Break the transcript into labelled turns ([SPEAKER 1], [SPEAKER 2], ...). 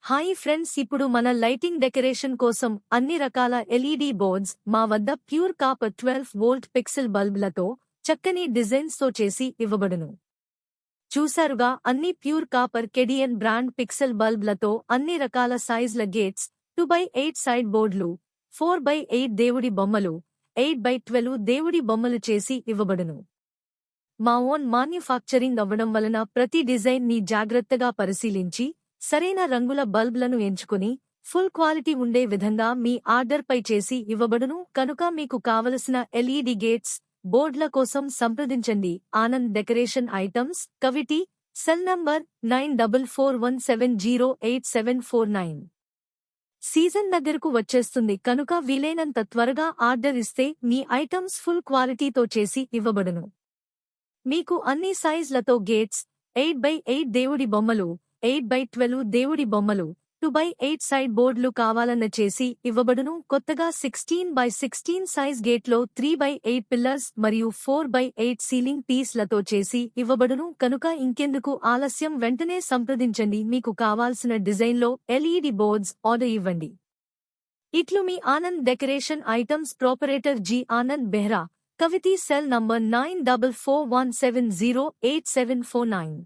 [SPEAKER 1] Hi friends, ఇప్పుడు మన lighting decoration కోసం అన్ని రకాల ఎల్ఈడి బోర్డ్స్ మా వద్ద ప్యూర్ కాపర్ 12 వోల్ట్ పిక్సెల్ బల్బ్లతో చక్కని డిజైన్స్ తో చేసి ఇవ్వబడును. చూశారుగా, అన్ని ప్యూర్ కాపర్ కెడియన్ బ్రాండ్ పిక్సెల్ బల్బ్లతో అన్ని రకాల సైజ్ల గేట్స్, 2x8 సైడ్ బోర్డులు, 4x8 దేవుడి బొమ్మలు, 8x12 దేవుడి బొమ్మలు చేసి ఇవ్వబడును. మా ఓన్ మాన్యుఫాక్చరింగ్ అవ్వడం వలన ప్రతి డిజైన్ ని జాగ్రత్తగా పరిశీలించి సరైన రంగుల బల్బ్లను ఎంచుకుని ఫుల్ క్వాలిటీ ఉండే విధంగా మీ ఆర్డర్పై చేసి ఇవ్వబడును. కనుక మీకు కావలసిన ఎల్ఈడి గేట్స్, బోర్డ్ల కోసం సంప్రదించండి. Anand decoration items, Kaviti, cell number 9441708749. Season దగ్గరకు వచ్చేస్తుంది కనుక వీలైనంత త్వరగా ఆర్డర్ ఇస్తే మీ ఐటమ్స్ ఫుల్ క్వాలిటీతో చేసి ఇవ్వబడును. మీకు అన్ని సైజ్లతో గేట్స్, 8x8 దేవుడి బొమ్మలు, 8x12 దేవుడి బొమ్మలు, 2x8 సైడ్ బోర్డులు కావాలన్న చేసి ఇవ్వబడును. కొత్తగా 16x16 సైజ్ గేట్లో 3x8 పిల్లర్స్ మరియు 4x8 సీలింగ్ పీస్లతో చేసి ఇవ్వబడును. కనుక ఇంకెందుకు ఆలస్యం, వెంటనే సంప్రదించండి. మీకు కావాల్సిన డిజైన్లో ఎల్ఈడి బోర్డ్స్ ఆర్డర్ ఇవ్వండి. ఇట్లు మీ Anand decoration items proprietor G. Anand Behra, Kaviti, cell number 9441708749.